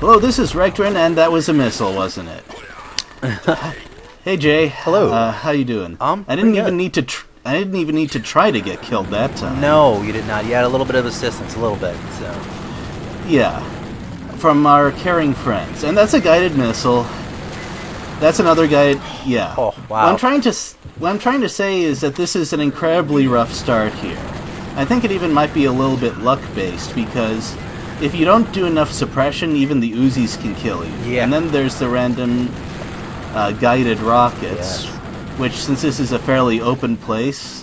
Hello, this is Rectrin, and that was a missile, wasn't it? Hey, Jay. Hello. How you doing? I didn't even need to. I didn't even need to try to get killed that time. No, you did not. You had a little bit of assistance, a little bit. So. Yeah, from our caring friends, and that's a guided missile. That's another guide. Yeah. Oh, wow. What I'm trying to say is that this is an incredibly rough start here. I think it even might be a little bit luck-based, because if you don't do enough suppression, even the Uzis can kill you. Yeah. And then there's the random guided rockets, which, since this is a fairly open place,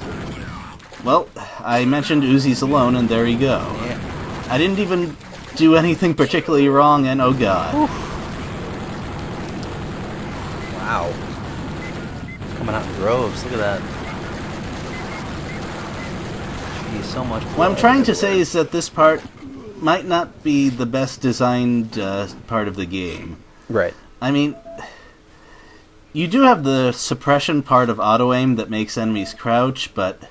well, I mentioned Uzis alone, and there you go. Yeah. I didn't even do anything particularly wrong, and oh god. Oof. Wow. Coming out in droves, look at that. Jeez, so much blood. What I'm trying to say is that this part might not be the best designed part of the game. Right. I mean, you do have the suppression part of auto-aim that makes enemies crouch, but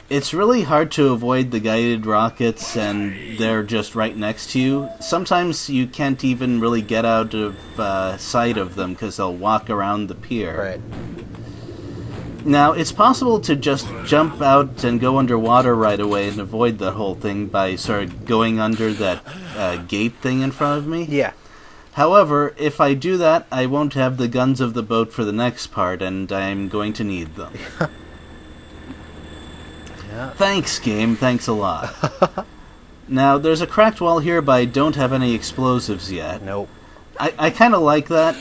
it's really hard to avoid the guided rockets, and they're just right next to you. Sometimes you can't even really get out of sight of them because they'll walk around the pier. Right. Now, it's possible to just jump out and go underwater right away and avoid the whole thing by sort of going under that gate thing in front of me. Yeah. However, if I do that, I won't have the guns of the boat for the next part, and I'm going to need them. Yeah. Thanks, game. Thanks a lot. Now, there's a cracked wall here, but I don't have any explosives yet. Nope. I kind of like that.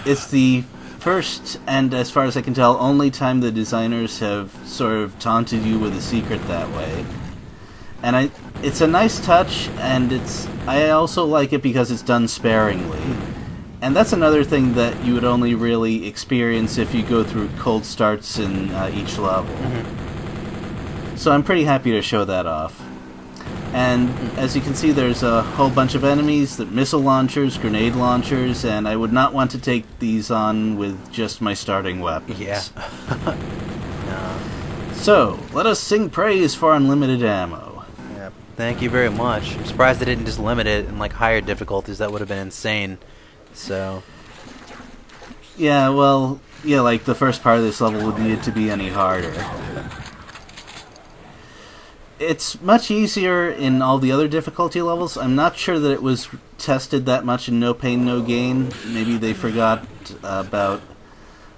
It's the first, and as far as I can tell, only time the designers have sort of taunted you with a secret that way. And it's a nice touch, and I also like it because it's done sparingly. And that's another thing that you would only really experience if you go through cold starts in each level. Mm-hmm. So I'm pretty happy to show that off. And as you can see, there's a whole bunch of enemies, missile launchers, grenade launchers, and I would not want to take these on with just my starting weapons. Yeah. No. So, let us sing praise for unlimited ammo. Yeah. Thank you very much. I'm surprised they didn't just limit it in like higher difficulties. That would have been insane. So. Yeah, well, yeah, like the first part of this level would need to be any harder. It's much easier in all the other difficulty levels. I'm not sure that it was tested that much in No Pain, No Gain. Maybe they forgot about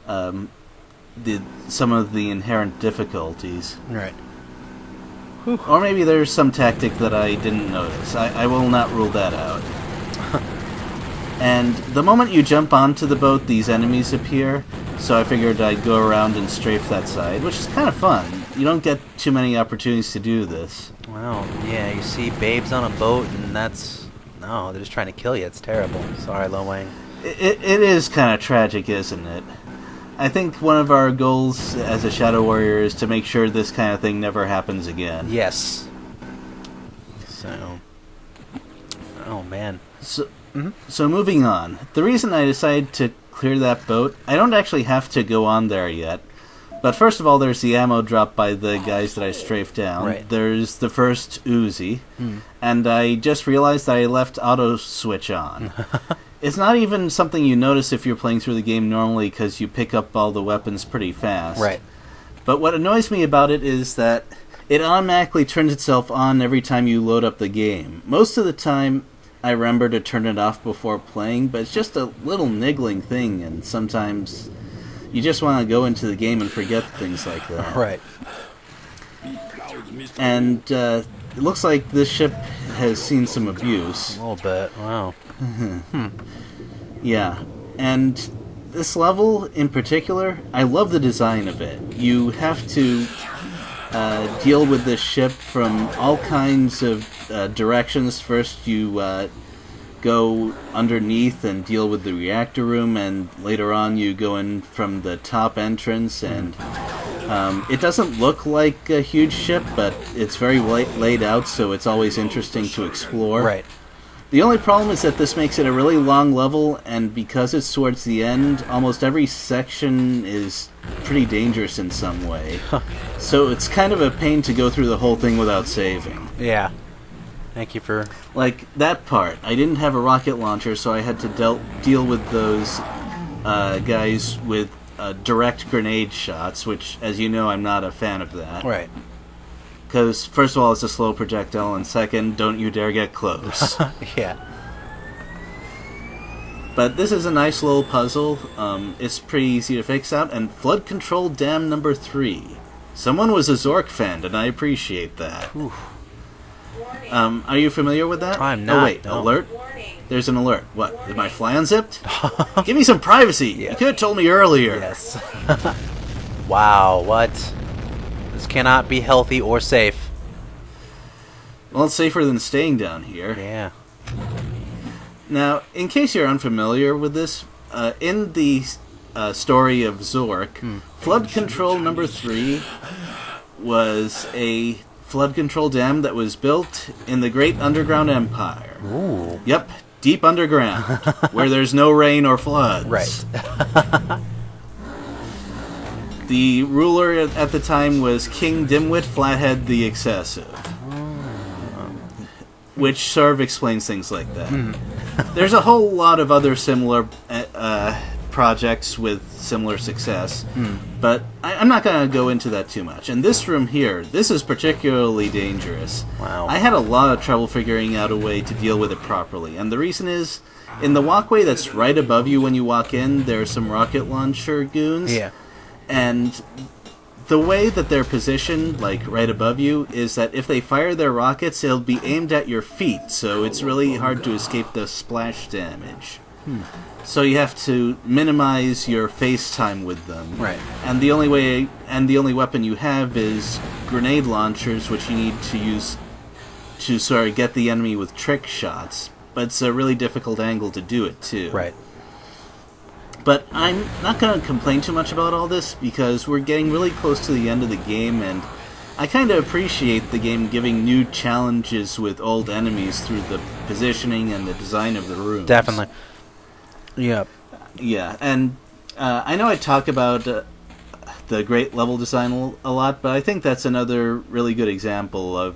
some of the inherent difficulties. Right. Or maybe there's some tactic that I didn't notice. I will not rule that out. And the moment you jump onto the boat, these enemies appear, so I figured I'd go around and strafe that side, which is kind of fun. You don't get too many opportunities to do this. Wow. Yeah, you see babes on a boat, and no, they're just trying to kill you. It's terrible. Sorry, Lo Wang. It is kind of tragic, isn't it? I think one of our goals as a Shadow Warrior is to make sure this kind of thing never happens again. Yes. So. Oh, man. So moving on. The reason I decided to clear that boat, I don't actually have to go on there yet. But first of all, there's the ammo drop by the guys that I strafed down. Right. There's the first Uzi. And I just realized that I left auto switch on. It's not even something you notice if you're playing through the game normally because you pick up all the weapons pretty fast. Right. But what annoys me about it is that it automatically turns itself on every time you load up the game. Most of the time, I remember to turn it off before playing, but it's just a little niggling thing, and sometimes you just want to go into the game and forget things like that. Right. And it looks like this ship has seen some abuse. A little bit. Wow. Yeah. And this level in particular, I love the design of it. You have to deal with this ship from all kinds of directions. First you go underneath and deal with the reactor room, and later on you go in from the top entrance, and it doesn't look like a huge ship, but it's very laid out, so it's always interesting to explore. Right. The only problem is that this makes it a really long level, and because it's towards the end, almost every section is pretty dangerous in some way. So it's kind of a pain to go through the whole thing without saving. Yeah. Thank you for... Like, that part. I didn't have a rocket launcher, so I had to deal with those guys with direct grenade shots, which, as you know, I'm not a fan of that. Right. Because, first of all, it's a slow projectile, and second, don't you dare get close. Yeah. But this is a nice little puzzle. It's pretty easy to fix out. And Flood Control Dam number 3. Someone was a Zork fan, and I appreciate that. Are you familiar with that? I'm not. Oh, wait. No. Alert? There's an alert. What? Is my fly unzipped? Give me some privacy. Yeah. You could have told me earlier. Yes. Wow, what? This cannot be healthy or safe. Well, it's safer than staying down here. Yeah. Now, in case you're unfamiliar with this, in the story of Zork, Flood Control number 3 was a flood control dam that was built in the Great Underground Empire. Ooh. Yep, deep underground, where there's no rain or floods. Right. The ruler at the time was King Dimwit Flathead the Excessive, which sort of explains things like that. There's a whole lot of other similar projects with similar success, but I'm not going to go into that too much. And this room here, this is particularly dangerous. Wow. I had a lot of trouble figuring out a way to deal with it properly, and the reason is, in the walkway that's right above you when you walk in, there are some rocket launcher goons. Yeah. And the way that they're positioned, like right above you, is that if they fire their rockets, it'll be aimed at your feet, so it's really hard to escape the splash damage. So you have to minimize your face time with them. Right. And the only weapon you have is grenade launchers, which you need to use to sort of get the enemy with trick shots. But it's a really difficult angle to do it, too. Right. But I'm not going to complain too much about all this, because we're getting really close to the end of the game, and I kind of appreciate the game giving new challenges with old enemies through the positioning and the design of the rooms. Definitely. Yep. Yeah, and I know I talk about the great level design a lot, but I think that's another really good example of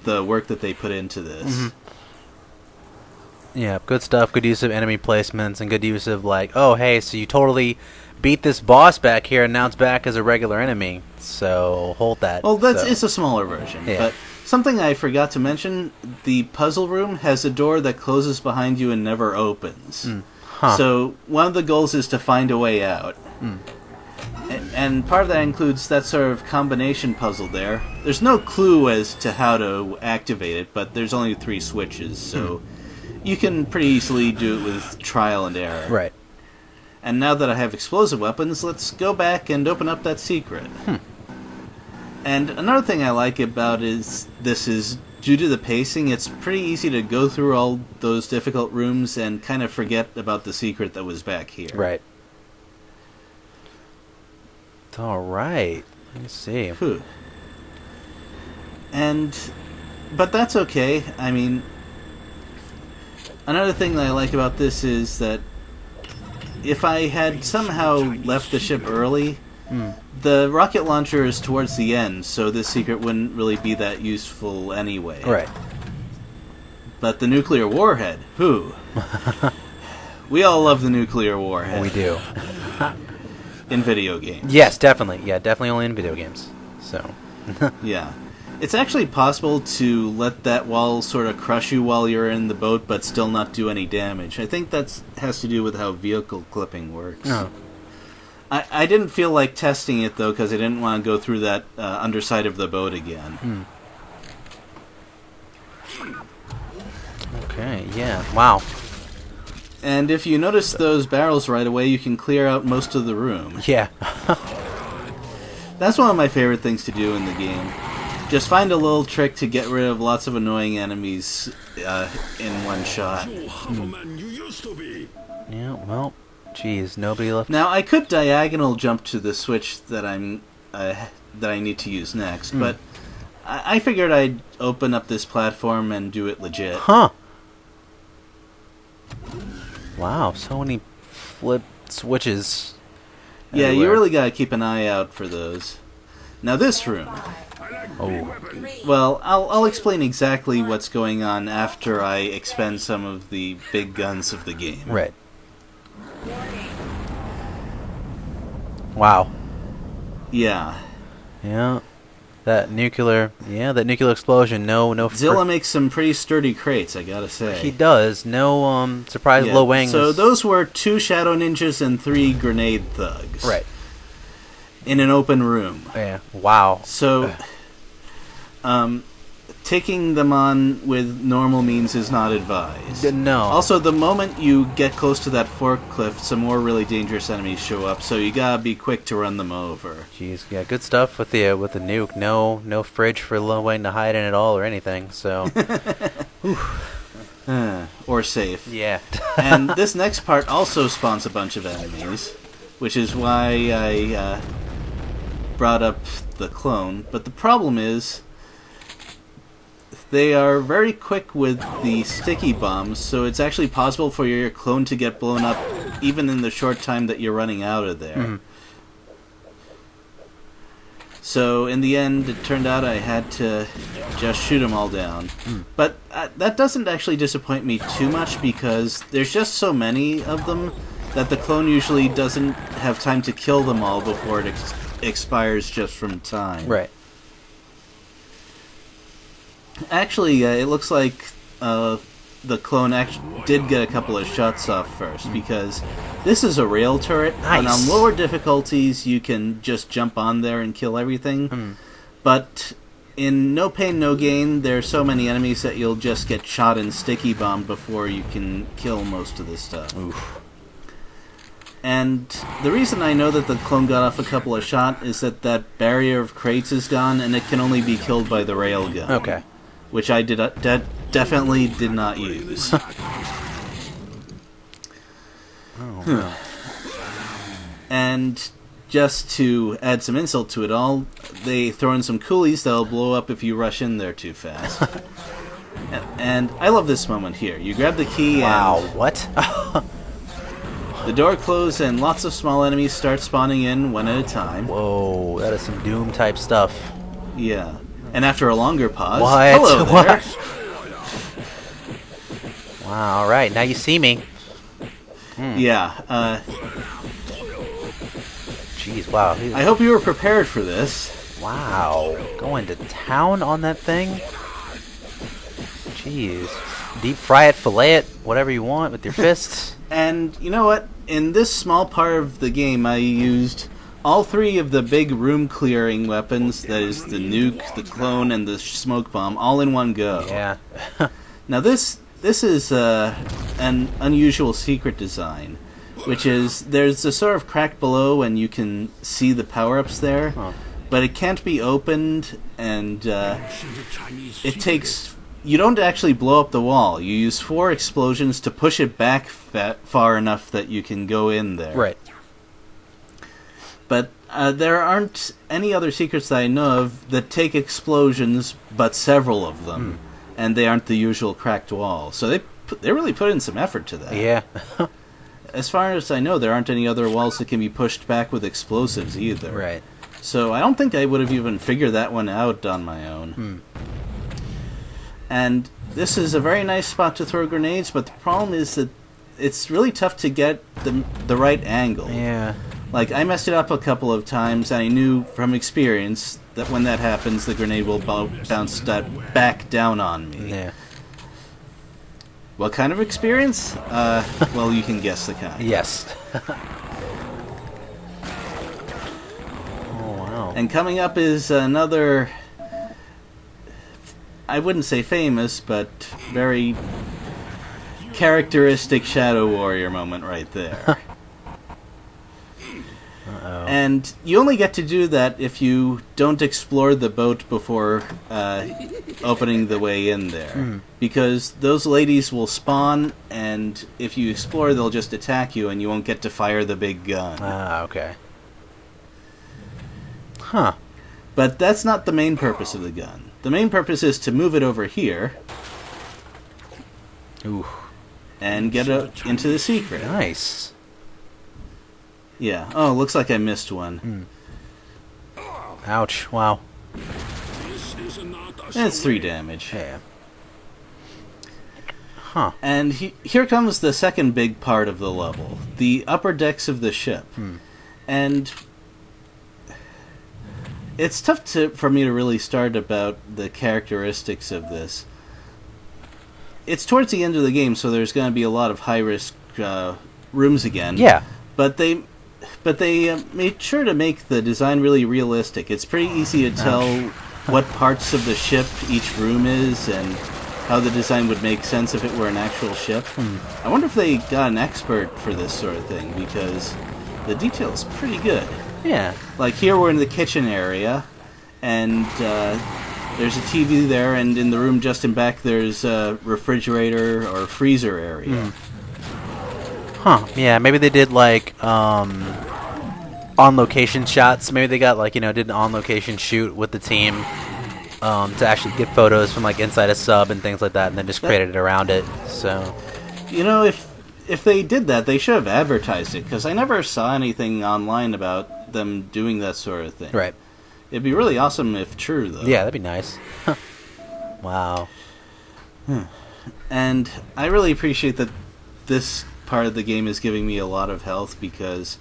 the work that they put into this. Yeah, good stuff, good use of enemy placements, and good use of, like, oh, hey, so you totally beat this boss back here, and now it's back as a regular enemy, so hold that. Well, it's a smaller version, Yeah. but something I forgot to mention, the puzzle room has a door that closes behind you and never opens. Huh. So one of the goals is to find a way out. And part of that includes that sort of combination puzzle there. There's no clue as to how to activate it, but there's only 3 switches, so you can pretty easily do it with trial and error. Right. And now that I have explosive weapons, let's go back and open up that secret. And another thing I like about this is, due to the pacing, it's pretty easy to go through all those difficult rooms and kind of forget about the secret that was back here. Right. All right. Let me see. Whew. But that's okay. I mean, another thing that I like about this is that if I had somehow left the ship early, the rocket launcher is towards the end, so this secret wouldn't really be that useful anyway. Right. But the nuclear warhead, we all love the nuclear warhead. We do. In video games. Yes, definitely. Yeah, definitely only in video games. So. Yeah. It's actually possible to let that wall sort of crush you while you're in the boat, but still not do any damage. I think that has to do with how vehicle clipping works. No. I didn't feel like testing it, though, because I didn't want to go through that underside of the boat again. Okay, yeah. Wow. And if you notice those barrels right away, you can clear out most of the room. Yeah. That's one of my favorite things to do in the game. Just find a little trick to get rid of lots of annoying enemies in one shot. Yeah, well, geez, nobody left. Now, I could diagonal jump to the switch that I need to use next, but I figured I'd open up this platform and do it legit. Huh. Wow, so many flip switches. Yeah, everywhere. you really gotta keep an eye out for those. Now this room. Oh. Well, I'll explain exactly what's going on after I expend some of the big guns of the game. Right. Wow. Yeah. Yeah. That nuclear explosion. No. Zilla makes some pretty sturdy crates, I gotta say. He does. No surprise. Yeah, Lo Wang. so is... those were 2 Shadow Ninjas and 3 Grenade Thugs. Right. In an open room. Yeah. Wow. So, taking them on with normal means is not advised. No. Also, the moment you get close to that forklift, some more really dangerous enemies show up, so you gotta be quick to run them over. Jeez, yeah, good stuff with the nuke. No fridge for Lil Wayne to hide in at all or anything. So, or safe. Yeah. And this next part also spawns a bunch of enemies, which is why I brought up the clone. But the problem is, they are very quick with the sticky bombs, so it's actually possible for your clone to get blown up even in the short time that you're running out of there. Mm-hmm. So in the end, it turned out I had to just shoot them all down. But that doesn't actually disappoint me too much, because there's just so many of them that the clone usually doesn't have time to kill them all before it expires just from time. Right. Actually, it looks like the clone did get a couple of shots off first, because this is a rail turret, and on Nice. lower difficulties you can just jump on there and kill everything. But in No Pain No Gain, there are so many enemies that you'll just get shot and sticky bombed before you can kill most of this stuff. Oof. And the reason I know that the clone got off a couple of shots is that barrier of crates is gone, and it can only be killed by the railgun. Okay. Which I definitely did not use. And just to add some insult to it all, they throw in some coolies that'll blow up if you rush in there too fast. And I love this moment here. You grab the key Wow. and What? the door closes and lots of small enemies start spawning in one at a time. Whoa, that is some Doom type stuff. Yeah. And after a longer pause, What? hello there. Wow. All right. Now you see me. Yeah. Jeez. Wow. I hope you were prepared for this. Wow. Going to town on that thing. Jeez. Deep fry it, fillet it, whatever you want with your fists. And you know what? In this small part of the game, I used all 3 of the big room clearing weapons, that is the nuke, the clone, and the smoke bomb, all in one go. Yeah. Now this is an unusual secret design, which is there's a sort of crack below and you can see the power-ups there, but it can't be opened, and it takes... You don't actually blow up the wall. You use 4 explosions to push it back far enough that you can go in there. Right. But there aren't any other secrets that I know of that take explosions, but several of them, and they aren't the usual cracked wall. So they really put in some effort to that. Yeah. As far as I know, there aren't any other walls that can be pushed back with explosives either. Right. So I don't think I would have even figured that one out on my own. And this is a very nice spot to throw grenades, but the problem is that it's really tough to get the right angle. Yeah. Like, I messed it up a couple of times, and I knew from experience that when that happens, the grenade will bounce back down on me. Yeah. What kind of experience? Well, you can guess the kind. Yes. Oh wow. And coming up is another, I wouldn't say famous, but very characteristic Shadow Warrior moment right there. Uh-oh. And you only get to do that if you don't explore the boat before opening the way in there. Because those ladies will spawn, and if you explore, they'll just attack you, and you won't get to fire the big gun. Ah, okay. Huh. But that's not the main purpose of the gun. The main purpose is to move it over here Ooh. and get into the secret. Nice. Yeah. Oh, looks like I missed one. Ouch. Wow. And it's 3 damage. Yeah. Huh. And here comes the second big part of the level. The upper decks of the ship. And it's tough for me to really start about the characteristics of this. It's towards the end of the game, so there's going to be a lot of high-risk rooms again. Yeah. But they made sure to make the design really realistic. It's pretty easy to tell what parts of the ship each room is and how the design would make sense if it were an actual ship. I wonder if they got an expert for this sort of thing, because the detail is pretty good. Yeah. Like here we're in the kitchen area, and there's a TV there, and in the room just in back there's a refrigerator or freezer area. Huh. Yeah, maybe they did like on-location shots. Maybe they got did an on-location shoot with the team to actually get photos from like inside a sub and things like that, and then just created it around it. So, if they did that, they should have advertised it, because I never saw anything online about them doing that sort of thing. right. It'd be really awesome if true, though. Yeah, that'd be nice. Wow. And I really appreciate that this part of the game is giving me a lot of health, because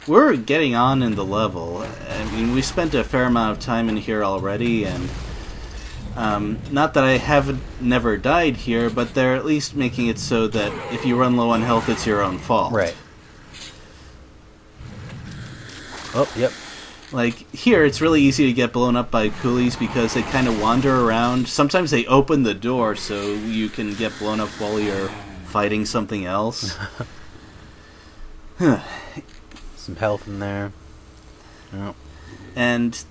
we're getting on in the level. I mean, we spent a fair amount of time in here already, and not that I haven't never died here, but they're at least making it so that if you run low on health, it's your own fault. Right. Oh, yep. Like, here, it's really easy to get blown up by coolies because they kind of wander around. Sometimes they open the door so you can get blown up while you're fighting something else. Some health in there. Yep. And...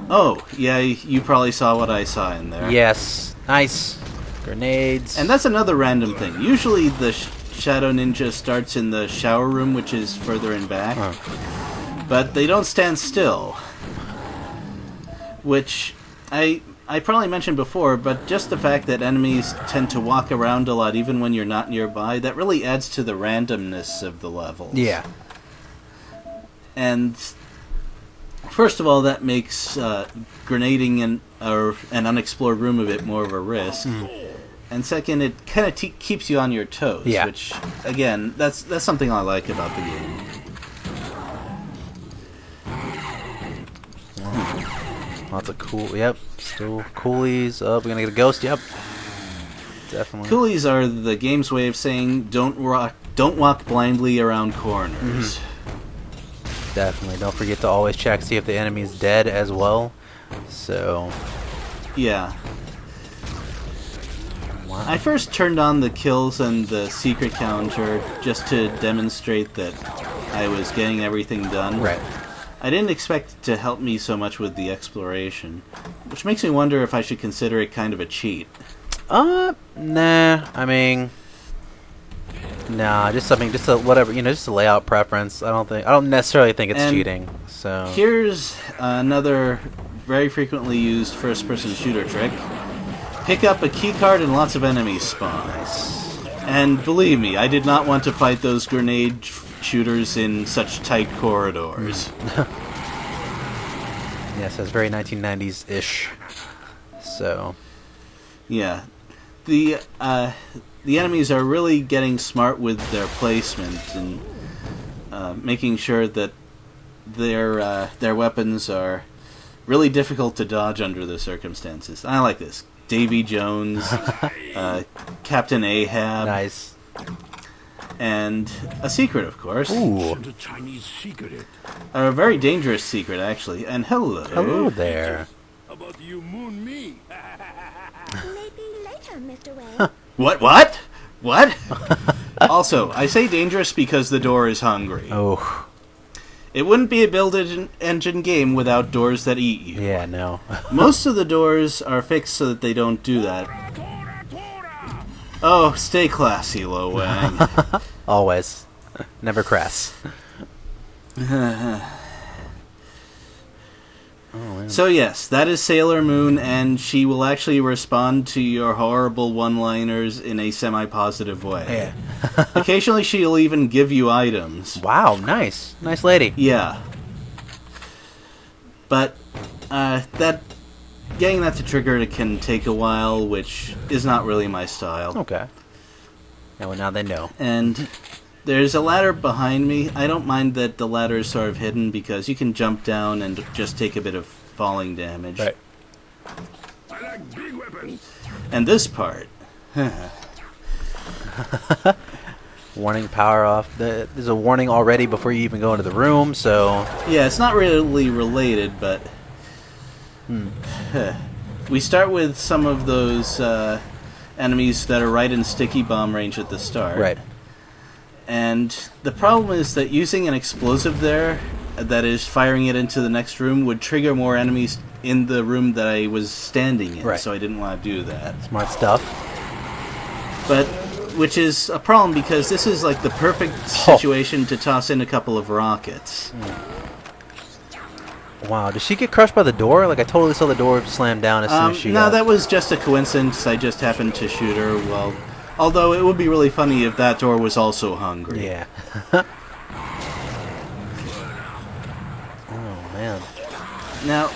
oh, yeah, you probably saw what I saw in there. Yes. Nice. Grenades. And that's another random thing. Usually the Shadow Ninja starts in the shower room, which is further in back. But they don't stand still. Which I probably mentioned before, but just the fact that enemies tend to walk around a lot even when you're not nearby, that really adds to the randomness of the levels. Yeah. And first of all, that makes grenading an unexplored room a bit more of a risk. And second, it kind of keeps you on your toes, which, again, that's something I like about the game. Lots of cool. Yep. Still coolies. Oh, we're gonna get a ghost. Yep. Definitely. Coolies are the game's way of saying don't walk blindly around corners. Definitely. Don't forget to always check, see if the enemy's dead as well. So. Yeah. Wow. I first turned on the kills and the secret counter just to demonstrate that I was getting everything done. Right. I didn't expect it to help me so much with the exploration, which makes me wonder if I should consider it kind of a cheat. Nah. I mean, nah. Just a whatever. Just a layout preference. I don't necessarily think it's cheating. So here's another very frequently used first-person shooter trick: pick up a keycard and lots of enemies spawn. nice. And believe me, I did not want to fight those grenade shooters in such tight corridors. Yes, that's very 1990s-ish. So. Yeah. The enemies are really getting smart with their placement and making sure that their weapons are really difficult to dodge under the circumstances. I like this. Davy Jones, Captain Ahab. Nice. And a secret, of course. Ooh. A Chinese secret. A very dangerous secret, actually. And hello. Hello there. About you moon me. Maybe later, Mr. Wayne. What? Also, I say dangerous because the door is hungry. Oh. It wouldn't be a build-engine game without doors that eat you. Yeah, no. Most of the doors are fixed so that they don't do that. Oh, stay classy, Lo Wang. Always. Never crass. So yes, that is Sailor Moon, and she will actually respond to your horrible one-liners in a semi-positive way. Yeah. Occasionally she'll even give you items. Wow, nice. Nice lady. Yeah. But that getting that to trigger can take a while, which is not really my style. Okay. Yeah, well, now they know. And there's a ladder behind me. I don't mind that the ladder is sort of hidden because you can jump down and just take a bit of falling damage. Right. I like big weapons. And this part, Warning, power off. There's a warning already before you even go into the room, so... yeah, it's not really related, but we start with some of those enemies that are right in sticky bomb range at the start. Right. And the problem is that using an explosive there, that is firing it into the next room, would trigger more enemies in the room that I was standing in, Right. so I didn't want to do that. Smart stuff. But, which is a problem because this is like the perfect situation to toss in a couple of rockets. Wow, did she get crushed by the door? Like, I totally saw the door slam down as soon as she No, got... that was just a coincidence. I just happened to shoot her. Well, although it would be really funny if that door was also hungry. Yeah. Oh, man. Now,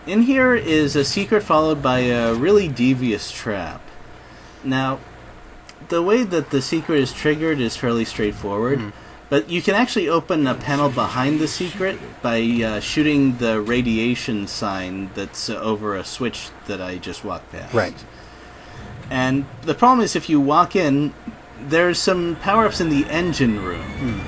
in here is a secret followed by a really devious trap. Now, the way that the secret is triggered is fairly straightforward, but you can actually open a panel behind the secret by shooting the radiation sign that's over a switch that I just walked past. Right. And the problem is if you walk in, there's some power-ups in the engine room.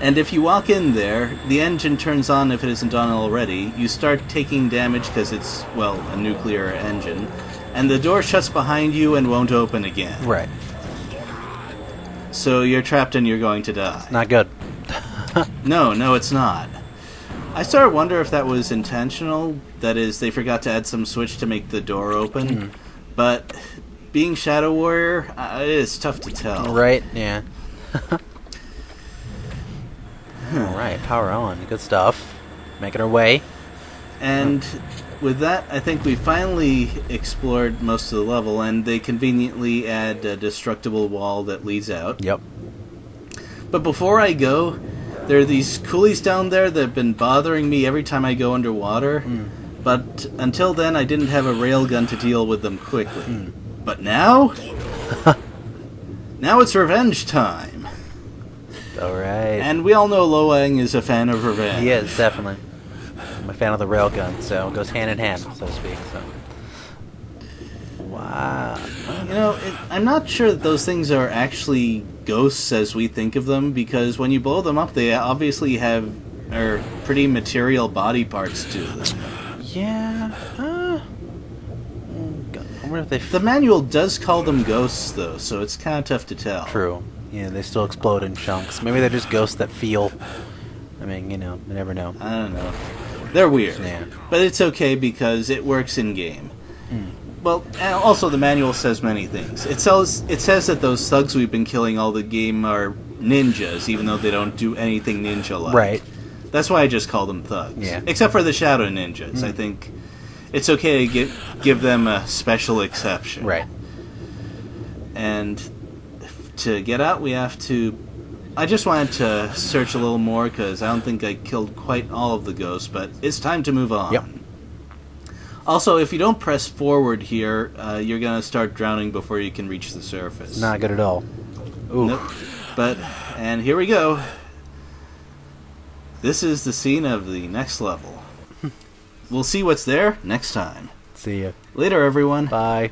And if you walk in there, the engine turns on if it isn't on already. You start taking damage because it's, well, a nuclear engine. And the door shuts behind you and won't open again. Right. So you're trapped and you're going to die. Not good. No, it's not. I sort of wonder if that was intentional. That is, they forgot to add some switch to make the door open. But being Shadow Warrior, it's tough to tell. Right, yeah. Alright, power on. Good stuff. Making our way. And with that, I think we finally explored most of the level, and they conveniently add a destructible wall that leads out. Yep. But before I go, there are these coolies down there that have been bothering me every time I go underwater. But until then, I didn't have a railgun to deal with them quickly. But now? Now it's revenge time. Alright. And we all know Loang is a fan of revenge. He is, definitely. I'm a fan of the railgun, so it goes hand in hand, so to speak. So. Wow. You know, I'm not sure that those things are actually ghosts as we think of them, because when you blow them up, they obviously have pretty material body parts to them. Yeah. I wonder if they... The manual does call them ghosts, though, so it's kind of tough to tell. True. Yeah, they still explode in chunks. Maybe they're just ghosts that feel. I mean, you know, you never know. I don't know. They're weird. Yeah. But it's okay because it works in-game. Well, and also the manual says many things. It says that those thugs we've been killing all the game are ninjas, even though they don't do anything ninja-like. Right. That's why I just call them thugs. Yeah. Except for the shadow ninjas. I think it's okay to give them a special exception. Right. And to get out, we have to... I just wanted to search a little more, because I don't think I killed quite all of the ghosts, but it's time to move on. Yep. Also, if you don't press forward here, you're going to start drowning before you can reach the surface. Not good at all. Ooh. Nope. And here we go. This is the scene of the next level. We'll see what's there next time. See ya. Later, everyone. Bye.